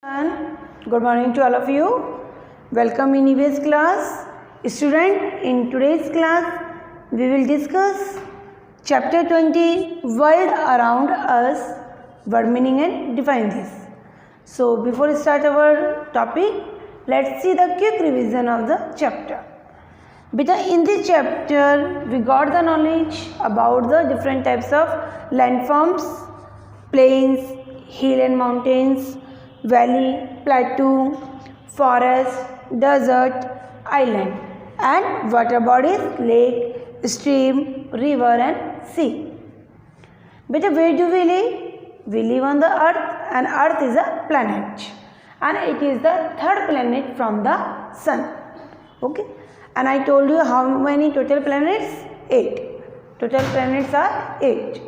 Good morning to all of you. Welcome in EVS class. Student, in today's class we will discuss chapter 20 World Around Us, word meaning and define this. So before we start our topic, let's see the quick revision of the chapter. Beta, in this chapter we got the knowledge about the different types of landforms, plains, hill and mountains, valley, plateau, forest, desert, island, and water bodies, lake, stream, river and sea. Beta, where do we live? We live on the earth, and earth is a planet, and it is the third planet from the sun. Okay, and I told you how many total planets? 8. Total planets are 8.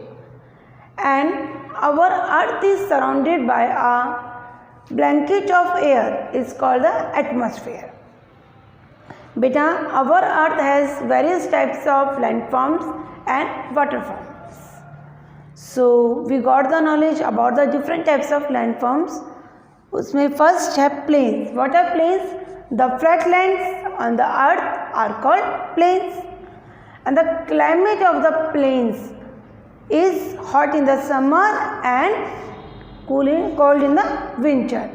And our earth is surrounded by a blanket of air, is called the atmosphere. Beta, our earth has various types of landforms and waterforms. So we got the knowledge about the different types of landforms. उसमें first है plains. What are plains? The flatlands on the earth are called plains, and the climate of the plains is hot in the summer and cold in the winter.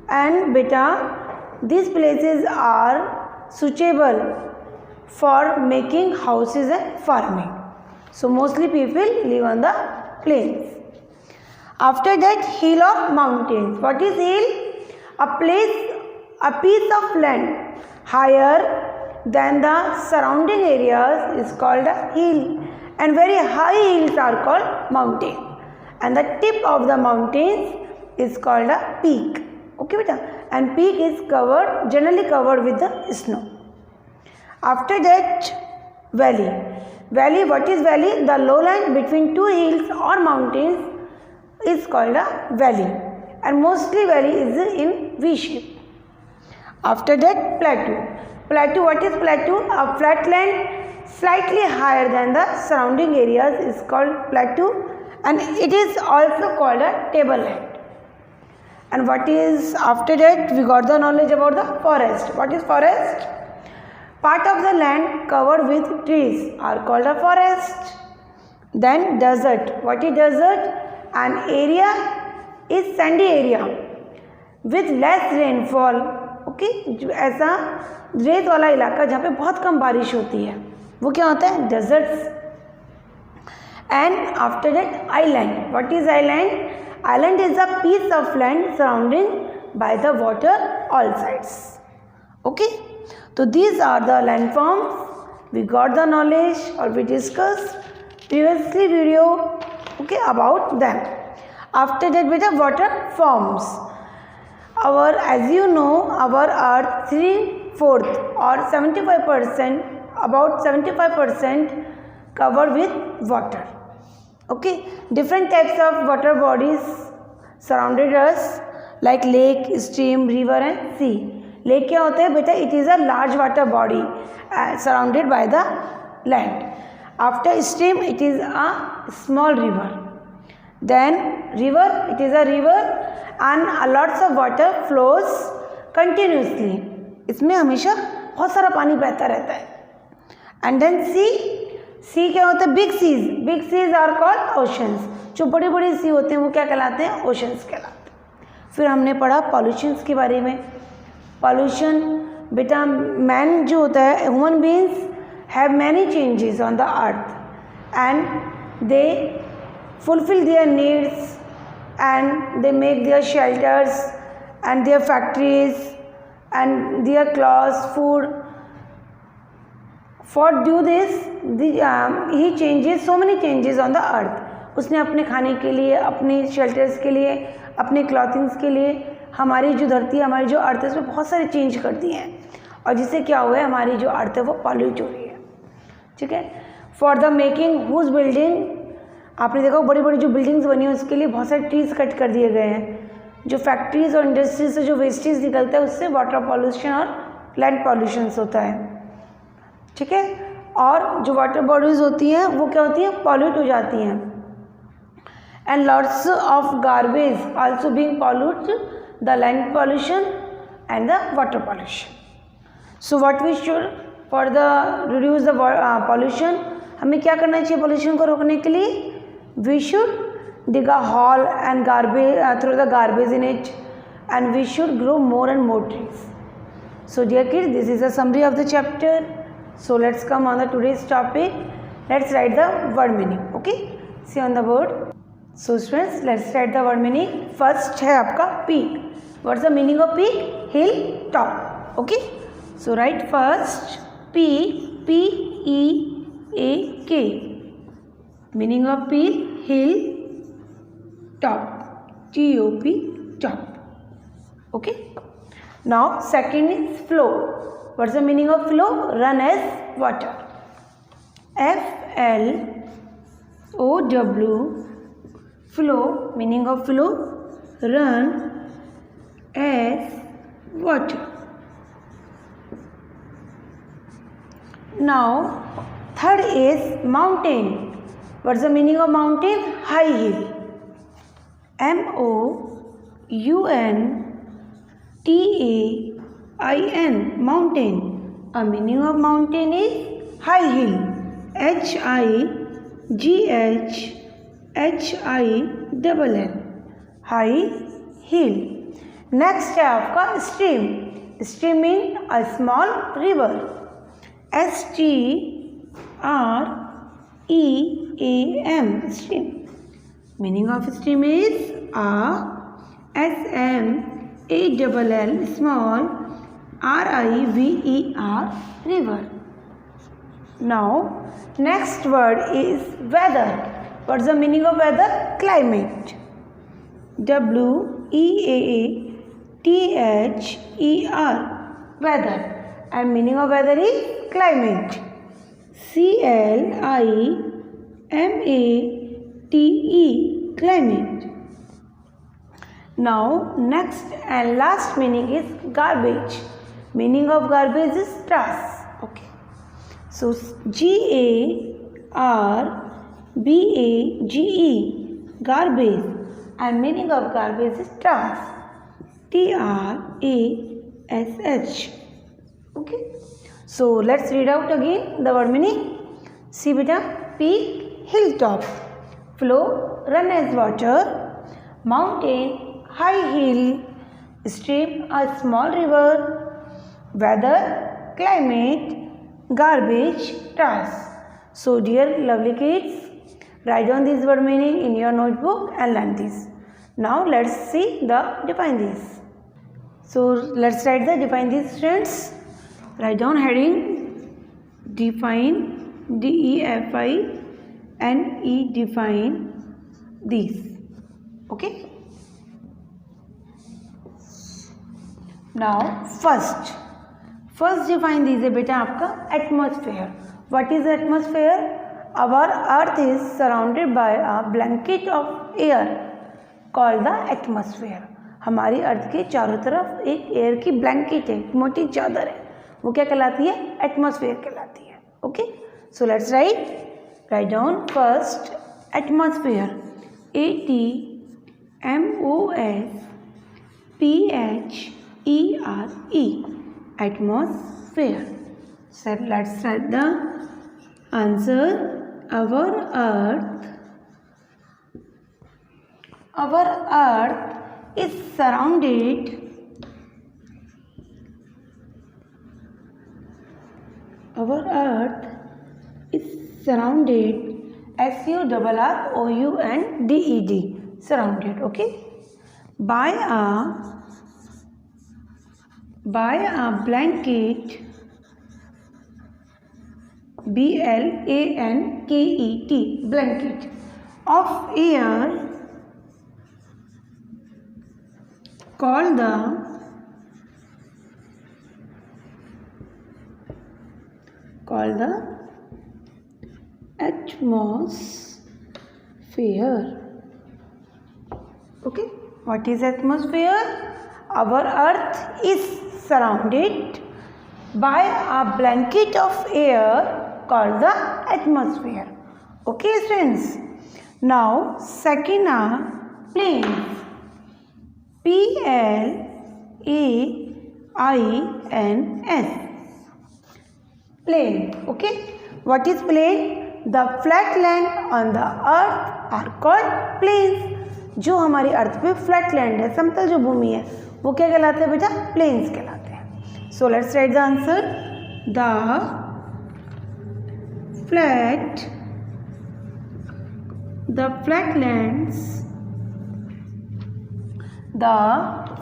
And beta, these places are suitable for making houses and farming. So mostly people live on the plains. After that, hill or mountains. What is hill? A piece of land higher than the surrounding areas is called a hill, and very high hills are called mountain, and the tip of the mountains is called a peak. Okay beta, and peak is generally covered with the snow. After that, valley. What is valley? The lowland between two hills or mountains is called a valley, and mostly valley is in V shape. After that, plateau. What is plateau? A flat land slightly higher than the surrounding areas is called plateau, and it is also called a tableland. And what is after that? We got the knowledge about the forest. What is forest? Part of the land covered with trees are called a forest. Then desert. What is desert? An area is sandy area with less rainfall. Okay, ऐसा रेत वाला इलाका जहाँ पे बहुत कम बारिश होती है, वो क्या होता है? Deserts. And after that, island. What is island? Island is a piece of land surrounding by the water all sides. Okay, तो these are the landforms. We got the knowledge और we discuss previously video okay about them. After that बेटा, water forms. As you know, our earth 3/4 or 75%, about 75% covered with water. Okay, different types of water bodies surrounded us like lake, stream, river and sea. Lake क्या होता है बेटा? It is a large water body surrounded by the land. After stream, it is a small river. Then river, it is a river and lots of water flows continuously. इसमें हमेशा बहुत सारा पानी बहता रहता है. एंड देन सी क्या होता है? Big seas are called oceans. जो बड़ी बड़ी सी होते हैं वो क्या कहलाते हैं? ओशंस कहलाते हैं. फिर हमने पढ़ा पॉल्यूशंस के बारे में. पॉल्यूशन बेटा, मैन जो होता है, human beings have many changes on the earth and they fulfill their needs and they make their shelters and their factories and their clothes, food. For do this, he changes so many changes on the earth. उसने अपने खाने के लिए, अपनी shelters के लिए, अपने क्लॉथिंग्स के लिए हमारी जो धरती है, हमारी जो अर्थ है, उसमें बहुत सारे चेंज कर दिए हैं, और जिससे क्या हुआ है? हमारी जो अर्थ है वो पॉल्यूट हो रही है. ठीक है. For the making huge building, आपने देखा बड़ी बड़ी जो बिल्डिंग्स बनी है उसके लिए बहुत सारे ट्रीज कट कर दिए गए हैं. जो फैक्ट्रीज और इंडस्ट्रीज से जो वेस्टेज निकलता है उससे वाटर पॉल्यूशन और लैंड पॉल्यूशन होता है. ठीक है. और जो वाटर बॉडीज होती हैं वो क्या होती हैं? पॉल्यूट हो जाती हैं. and lots of garbage also being pollute the land pollution and the water pollution. So what we should for the reduce the pollution, हमें क्या करना चाहिए pollution को रोकने के लिए? We should dig a hole and garbage throw the garbage in it, and we should grow more and more trees. So dear kids, this is a summary of the chapter. So let's come on the today's topic. Let's write the word meaning. Okay, see on the board. So students, let's write the word meaning. First है आपका peak. What's the meaning of peak? Hill top. Okay, so write first peak, P-E-A-K. Meaning of peak, hill top, T-O-P, top. Okay, now second is flow. What's the meaning of flow? Run as water, F-L-O-W, flow. Meaning of flow, run as water. Now third is mountain. What's the meaning of mountain? High hill, M-O-U-N-T-A-I-N, mountain. A meaning of mountain is high hill, H-I-G-H-H-I-L-L, high hill. Next है आपका stream. Stream means a small river, S-T-R-E-A-M, stream. Meaning of stream is S-M-A-L-L, small, R-I-V-E-R, river. Now next word is weather. What's the meaning of weather? Climate, W-E-A-T-H-E-R, weather. And meaning of weather is climate, C-L-I-M-A-T-E, climate. Now next and last meaning is garbage. Meaning of garbage is trash. Okay, so G-A-R-B-A-G-E, garbage, and meaning of garbage is trash, T-R-A-S-H. Okay, so let's read out again the word meaning. See beta, peak, hilltop, flow, run as water, mountain, high hill, stream, a small river, weather, climate, garbage, trash. So dear lovely kids, write down this word meaning in your notebook and learn this. Now let's see the define this. So let's write the define these students. Write down heading define, D-E-F-I-N-E, define these. Okay, now first define these है बेटा आपका atmosphere. What is atmosphere? Our earth is surrounded by a blanket of air called the atmosphere. हमारी अर्थ के चारों तरफ एक air की blanket है, मोटी चादर है, वो क्या कहलाती है? एटमॉस्फेयर कहलाती है. Okay, so let's write down first atmosphere, A-T-M-O-S-P-H-E-R-E, atmosphere. So let's write the answer. Our earth is surrounded S-U-R-R-O-U-N-D-E-D, surrounded. Okay, by a blanket, B-L-A-N-K-E-T, blanket of air called the atmosphere. Okay, what is atmosphere? Our earth is surrounded by a blanket of air called the atmosphere. Okay students, now second are plains. Plains. Plain. Okay. What is plain? The flat land on the earth are called plains. जो हमारी अर्थ पे flat land है, समतल जो भूमि है, वो क्या कहलाते हैं बेटा? प्लेन्स कहलाते हैं. सो let's write the answer. The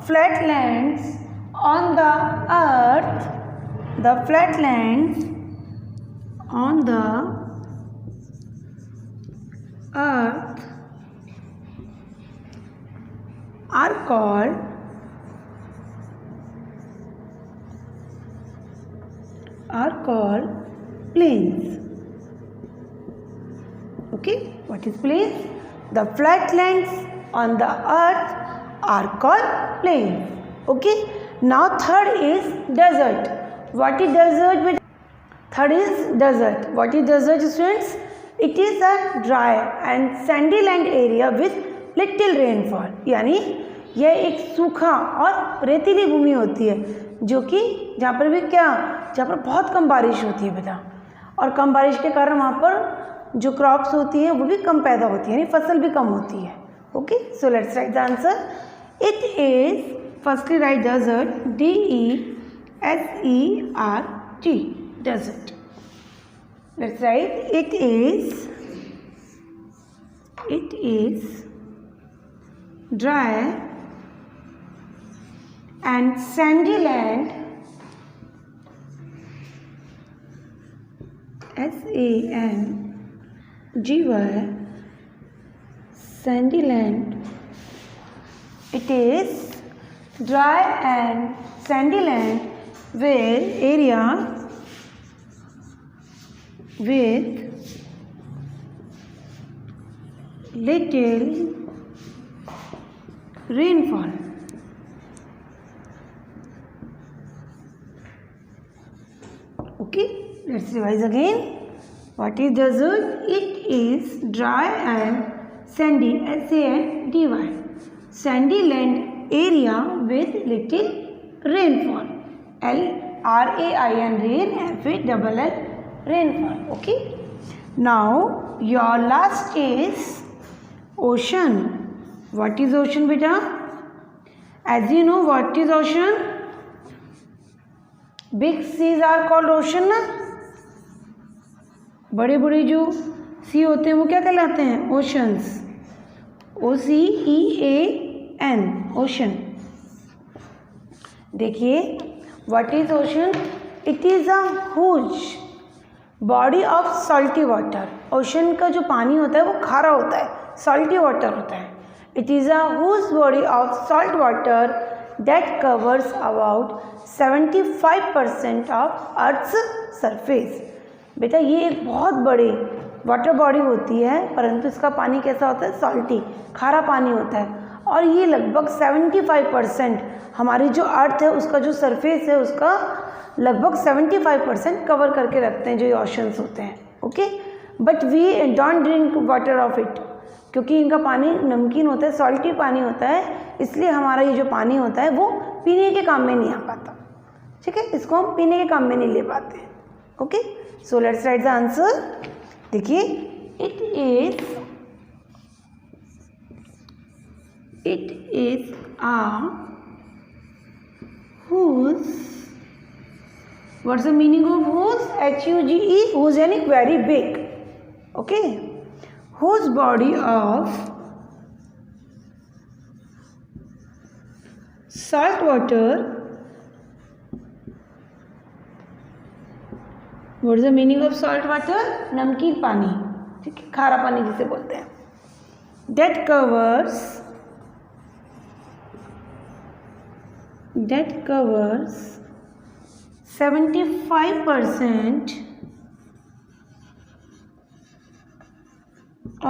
flatlands on the earth are called plains. Okay, what is plains? The flatlands on the earth are called plains. Okay, now third is desert. What is desert? Third is desert. What is desert, students? It is a dry and sandy land area with little rainfall. यानी यह एक सूखा और रेतीली भूमि होती है, जो कि जहाँ पर भी जहाँ पर बहुत कम बारिश होती है बेटा, और कम बारिश के कारण वहाँ पर जो क्रॉप्स होती हैं वो भी कम पैदा होती है, यानी फसल भी कम होती है. Okay, so let's write the answer. It is, firstly write desert, DESERT, desert. Let's write it is dry and sandy land, SANDY, sandy land. It is dry and sandy land where area with little rainfall. Okay, let's revise again. What is desert? It is dry and sandy, SANDY, sandy land area with little rainfall, RAIN, rain, FALL, rainfall. Okay, now your last is ocean. What is ocean beta? As you know, what is ocean? Big seas are called ocean ना. बड़े बड़े जो सी होते हैं वो क्या कहलाते हैं? ओशंस. OCEAN, ocean. देखिए, what is ocean? It is a huge body of salty water. Ocean का जो पानी होता है वो खारा होता है, सॉल्टी वाटर होता है. It is a huge body of salt water that covers about 75% of earth's surface. बेटा ये एक बहुत बड़ी वाटर बॉडी होती है, परंतु इसका पानी कैसा होता है? सॉल्टी, खारा पानी होता है. और ये लगभग 75% हमारी जो अर्थ है उसका जो सरफेस है उसका लगभग 75% कवर करके रखते हैं जो ये ओशंस होते हैं. Okay, but we don't drink water of it, क्योंकि इनका पानी नमकीन होता है, सॉल्टी पानी होता है, इसलिए हमारा ये जो पानी होता है वो पीने के काम में नहीं आ पाता. ठीक है, इसको हम पीने के काम में नहीं ले पाते. Okay, so let's write the answer. देखिए, it is a whose. What's the meaning of whose? HUGE, whose यानी very big. Okay, whose body of salt water. What is the meaning of salt water? नमकीन पानी. ठीक है, खारा पानी जिसे बोलते हैं. That covers 75%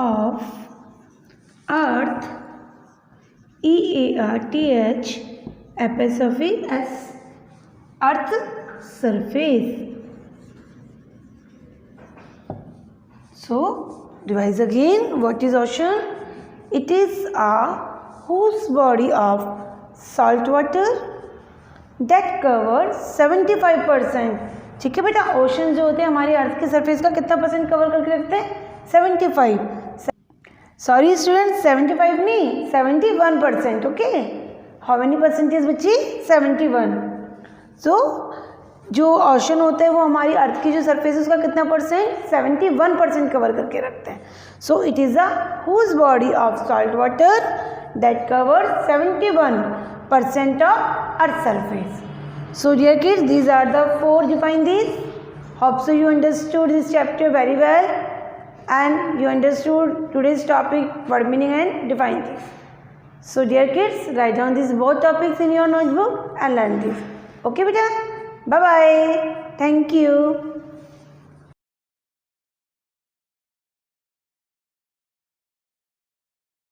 of Earth, EARTH, apostrophe S, Earth surface. So revise again. What is ocean? It is a whose body of salt water that covers 75%. ठीक है बेटा, ओशन जो होते हैं हमारी अर्थ की सरफेस का कितना परसेंट कवर करके रखते हैं? 75. सॉरी स्टूडेंट, 75 नहीं, 71%. ओके, हाउ मेनी परसेंटेज बच्ची? 71. सो जो ओशन होते हैं वो हमारी अर्थ की जो सरफेस है उसका कितना परसेंट? 71% कवर करके रखते हैं. So it is a huge body of salt water that cover 71% of earth surface. So dear kids, these are the 4 define these. Hope so you understood this chapter very well and you understood today's topic, word meaning and define these. So dear kids, write down these both topics in your notebook and learn this. Okay beta, bye bye, thank you.